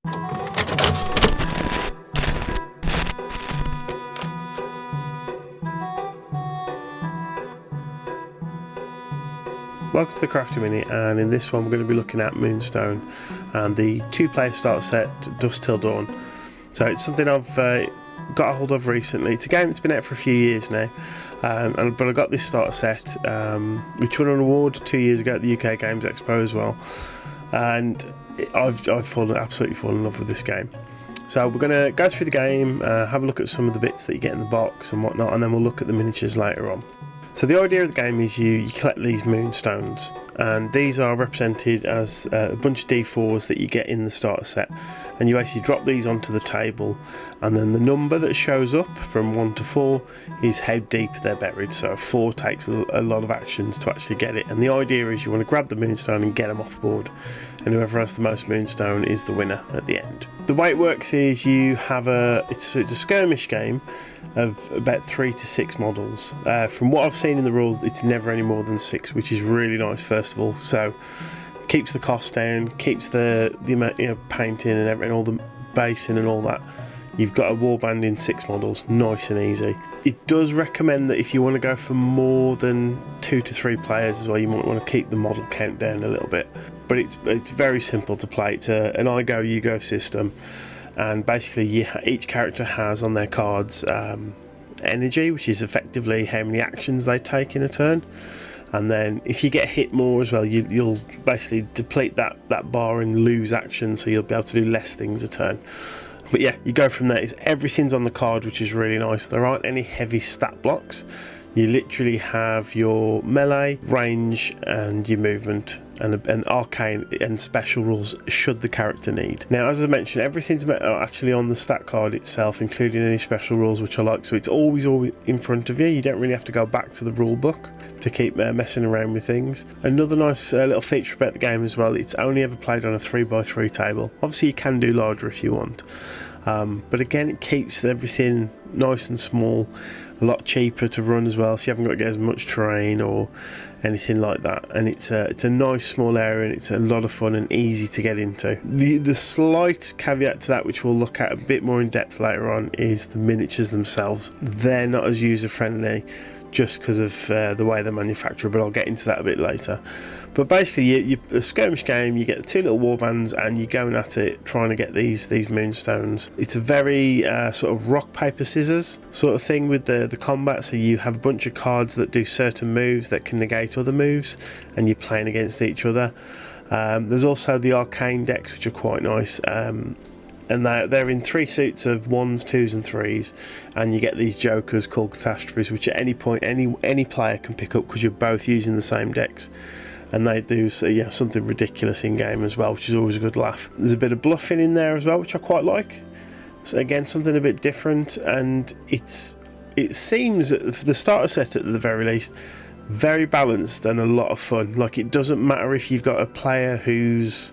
Welcome to the Crafty Mini, and in this one we're going to be looking at Moonstone and the 2-player starter set Dusk Till Dawn. So it's something I've got a hold of recently. It's a game that's been out for a few years now, but I got this starter set which won an award 2 years ago at the UK Games Expo as well, and I've absolutely fallen in love with this game. So we're going to go through the game, have a look at some of the bits that you get in the box and whatnot, and then we'll look at the miniatures later on. So the idea of the game is you collect these moonstones, and these are represented as a bunch of D4s that you get in the starter set, and you basically drop these onto the table, and then the number that shows up from 1 to 4 is how deep they're buried. So 4 takes a lot of actions to actually get it, and the idea is you want to grab the moonstone and get them off board, and whoever has the most moonstone is the winner at the end. The way it works is you have it's a skirmish game of about 3 to 6 models. From what I've seen in the rules, it's never any more than 6, which is really nice first of all. So keeps the cost down, keeps the amount, painting and everything, all the basing and all that. You've got a warband in 6 models, nice and easy. It does recommend that if you want to go for more than 2 to 3 players as well, you might want to keep the model count down a little bit. But it's very simple to play. It's an I go, you go system, and basically each character has on their cards energy, which is effectively how many actions they take in a turn. And then if you get hit more as well, you'll basically deplete that bar and lose action, so you'll be able to do less things a turn. But yeah, you go from there. Everything's on the card, which is really nice. There aren't any heavy stat blocks. You literally have your melee, range, and your movement, and arcane and special rules should the character need. Now, as I mentioned, everything's actually on the stat card itself, including any special rules, which I like. So it's always in front of you. You don't really have to go back to the rule book to keep messing around with things. Another nice little feature about the game as well, it's only ever played on a 3x3 table. Obviously you can do larger if you want, but again it keeps everything nice and small, a lot cheaper to run as well, so you haven't got to get as much terrain or anything like that, and it's a nice small area, and it's a lot of fun and easy to get into. The slight caveat to that, which we'll look at a bit more in depth later on, is the miniatures themselves. They're not as user friendly just because of the way they're manufactured, but I'll get into that a bit later. But basically, a skirmish game, you get the 2 little warbands and you're going at it trying to get these moonstones. It's a very sort of rock, paper, scissors sort of thing with the combat. So you have a bunch of cards that do certain moves that can negate other moves, and you're playing against each other. There's also the arcane decks, which are quite nice. And they're in 3 suits of 1s, 2s and 3s, and you get these jokers called catastrophes, which at any point any player can pick up because you're both using the same decks, and they do something ridiculous in game as well, which is always a good laugh. There's a bit of bluffing in there as well, which I quite like. So again, something a bit different, and it seems for the starter set at the very least very balanced and a lot of fun. Like, it doesn't matter if you've got a player who's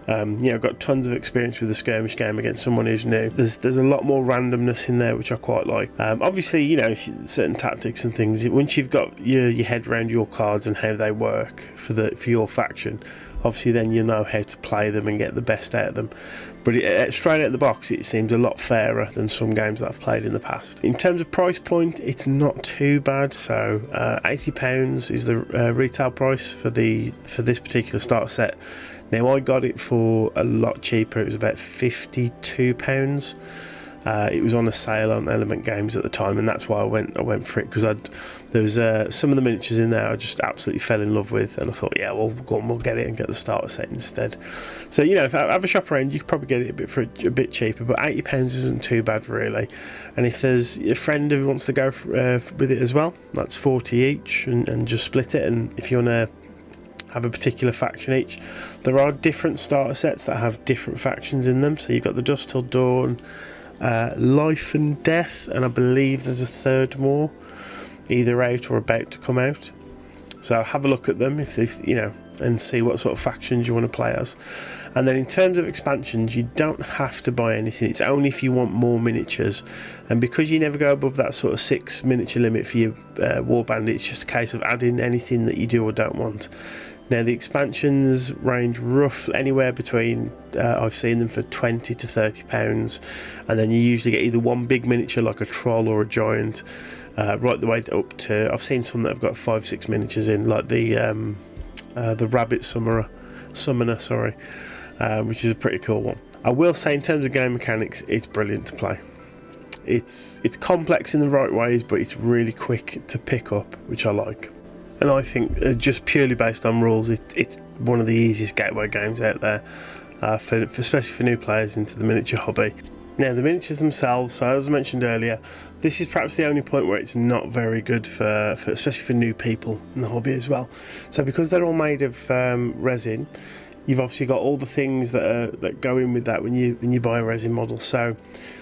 got tons of experience with the skirmish game against someone who's new. There's a lot more randomness in there, which I quite like. Obviously, certain tactics and things, once you've got your head around your cards and how they work for your faction, obviously then you know how to play them and get the best out of them. But straight out of the box, it seems a lot fairer than some games that I've played in the past. In terms of price point, it's not too bad. So £80 is the retail price for this particular starter set. Now, I got it for a lot cheaper. It was about £52. It was on a sale on Element Games at the time, and that's why I went for it, because there was some of the miniatures in there I just absolutely fell in love with, and I thought, yeah, well, go on, we'll get it and get the starter set instead. So if I have a shop around, you could probably get it for a bit cheaper, but £80 isn't too bad really. And if there's a friend who wants to go with it as well, that's 40 each, and just split it. And if you want to have a particular faction each, there are different starter sets that have different factions in them. So you've got the Dusk Till Dawn, Life and Death, and I believe there's a third more either out or about to come out. So have a look at them if and see what sort of factions you want to play as. And then in terms of expansions, you don't have to buy anything. It's only if you want more miniatures, and because you never go above that sort of 6 miniature limit for your warband, it's just a case of adding anything that you do or don't want. Now the expansions range roughly anywhere between, I've seen them for £20 to £30, and then you usually get either one big miniature like a troll or a giant, right the way up to, I've seen some that have got 5-6 miniatures in, like the rabbit summoner, which is a pretty cool one. I will say in terms of game mechanics, it's brilliant to play. It's complex in the right ways, but it's really quick to pick up, which I like. And I think just purely based on rules, it's one of the easiest gateway games out there, especially for new players into the miniature hobby. Now the miniatures themselves, so as I mentioned earlier, this is perhaps the only point where it's not very good for especially for new people in the hobby as well. So because they're all made of resin, you've obviously got all the things that go in with that when you buy a resin model. So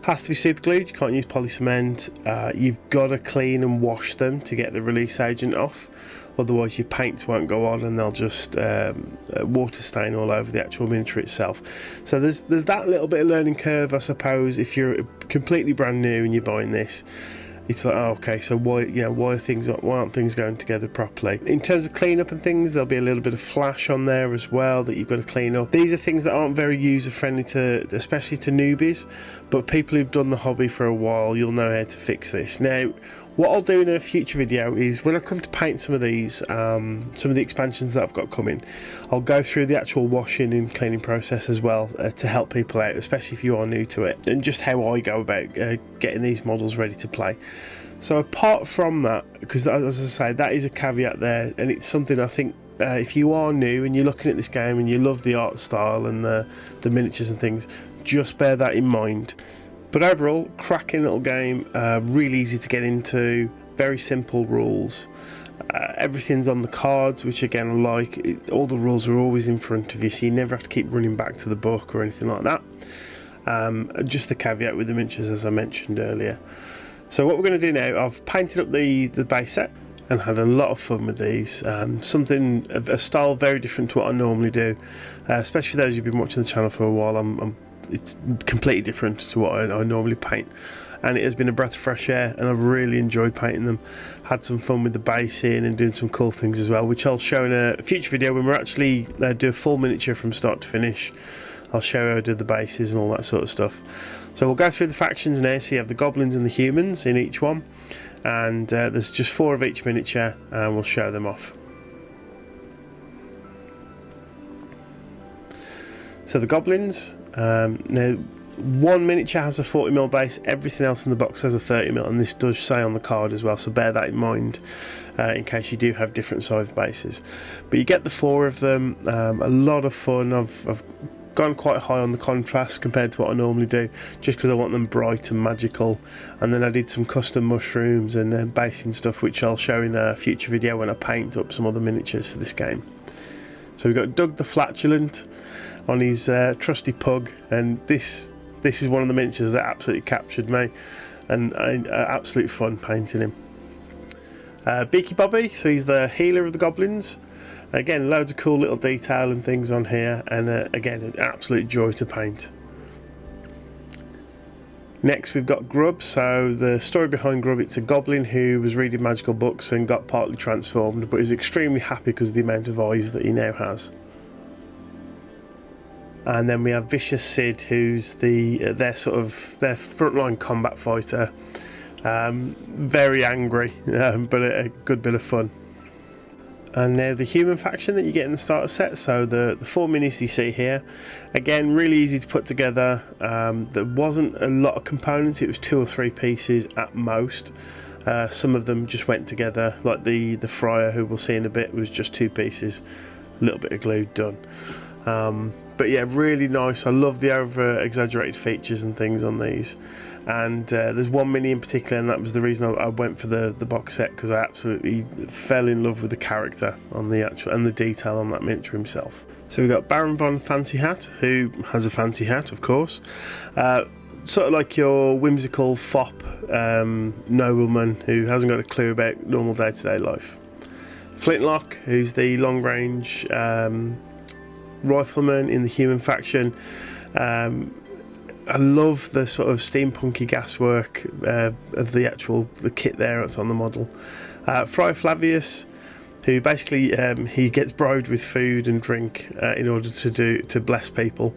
has to be super glued, you can't use poly cement, you've got to clean and wash them to get the release agent off, otherwise your paints won't go on and they'll just water stain all over the actual miniature itself. So there's that little bit of learning curve, I suppose, if you're completely brand new and you're buying this. It's like, oh, okay, so why aren't things going together properly? In terms of cleanup and things, there'll be a little bit of flash on there as well that you've got to clean up. These are things that aren't very user friendly especially to newbies, but people who've done the hobby for a while, you'll know how to fix this. Now, what I'll do in a future video is when I come to paint some of these, some of the expansions that I've got coming, I'll go through the actual washing and cleaning process as well to help people out, especially if you are new to it, and just how I go about getting these models ready to play. So apart from that, because as I say, that is a caveat there, and it's something I think if you are new and you're looking at this game and you love the art style and the miniatures and things, just bear that in mind. But overall, cracking little game, really easy to get into, very simple rules. Everything's on the cards, which again I like. All the rules are always in front of you, so you never have to keep running back to the book or anything like that. Just the caveat with the miniatures, as I mentioned earlier. So what we're going to do now, I've painted up the base set and had a lot of fun with these. Something of a style very different to what I normally do, especially for those who've been watching the channel for a while. It's completely different to what I normally paint, and it has been a breath of fresh air, and I've really enjoyed painting them. Had some fun with the basing and doing some cool things as well, which I'll show in a future video when we're actually do a full miniature from start to finish. I'll show you how I do the bases and all that sort of stuff. So we'll go through the factions now. So you have the goblins and the humans in each one, and there's just 4 of each miniature, and we'll show them off. So the goblins, now one miniature has a 40mm base, everything else in the box has a 30mm, and this does say on the card as well, so bear that in mind in case you do have different size bases. But you get the 4 of them, a lot of fun. I've gone quite high on the contrast compared to what I normally do, just because I want them bright and magical, and then I did some custom mushrooms and basing stuff, which I'll show in a future video when I paint up some other miniatures for this game. So we've got Doug the Flatulent on his trusty pug, and this is one of the miniatures that absolutely captured me, and absolute fun painting him. Beaky Bobby, so he's the healer of the goblins. Again, loads of cool little detail and things on here, and again, an absolute joy to paint. Next we've got Grub. So the story behind Grub, it's a goblin who was reading magical books and got partly transformed, but is extremely happy because of the amount of eyes that he now has. And then we have Vicious Sid, who's their frontline combat fighter. Very angry, but a good bit of fun. And now the human faction that you get in the starter set. So the 4 minis you see here, again, really easy to put together. There wasn't a lot of components, it was 2 or 3 pieces at most. Some of them just went together, like the friar, who we'll see in a bit, was just 2 pieces, a little bit of glue, done. But yeah, really nice. I love the over exaggerated features and things on these. And there's one mini in particular, and that was the reason I went for the box set, because I absolutely fell in love with the character on the actual and the detail on that miniature himself. So we've got Baron Von Fancy Hat, who has a fancy hat, of course. Sort of like your whimsical fop nobleman who hasn't got a clue about normal day-to-day life. Flintlock, who's the long-range rifleman in the human faction. I love the sort of steampunky gaswork of the kit there that's on the model. Friar Flavius, who basically he gets bribed with food and drink in order to bless people.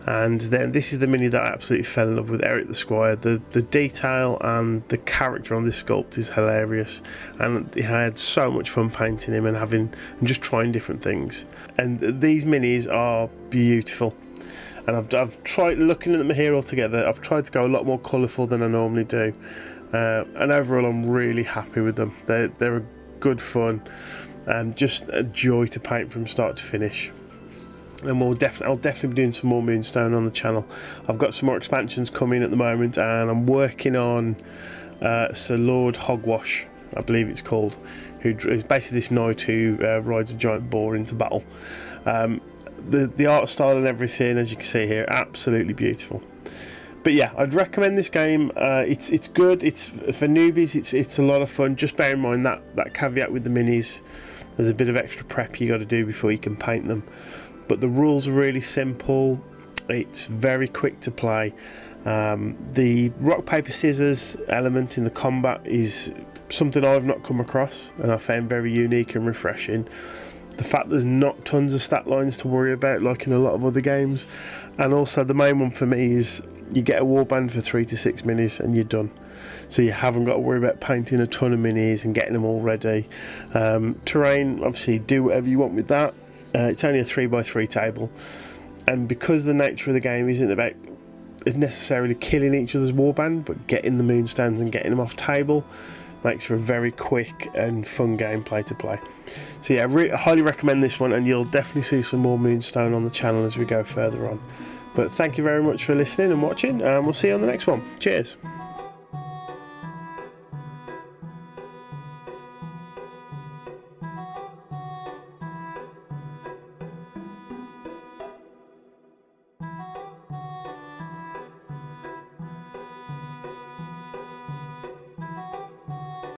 And then this is the mini that I absolutely fell in love with, Eric the Squire. The detail and the character on this sculpt is hilarious, and I had so much fun painting him and just trying different things. And these minis are beautiful, and I've tried looking at them here all together. I've tried to go a lot more colourful than I normally do, and overall I'm really happy with them. They're a good fun and just a joy to paint from start to finish. And I'll definitely be doing some more Moonstone on the channel. I've got some more expansions coming at the moment, and I'm working on Sir Lord Hogwash, I believe it's called, who is basically this knight who rides a giant boar into battle. The art style and everything, as you can see here, absolutely beautiful. But yeah, I'd recommend this game. It's good. It's for newbies. It's a lot of fun. Just bear in mind that caveat with the minis. There's a bit of extra prep you got to do before you can paint them. But the rules are really simple. It's very quick to play. The rock paper scissors element in the combat is something I've not come across, and I found very unique and refreshing. The fact there's not tons of stat lines to worry about like in a lot of other games, and also the main one for me is you get a warband for 3 to 6 minis and you're done. So you haven't got to worry about painting a ton of minis and getting them all ready. Terrain, obviously do whatever you want with that. It's only a 3x3 table, and because the nature of the game isn't about necessarily killing each other's warband, but getting the Moonstones and getting them off table, makes for a very quick and fun gameplay to play. So yeah, I highly recommend this one, and you'll definitely see some more Moonstone on the channel as we go further on. But thank you very much for listening and watching, and we'll see you on the next one. Cheers.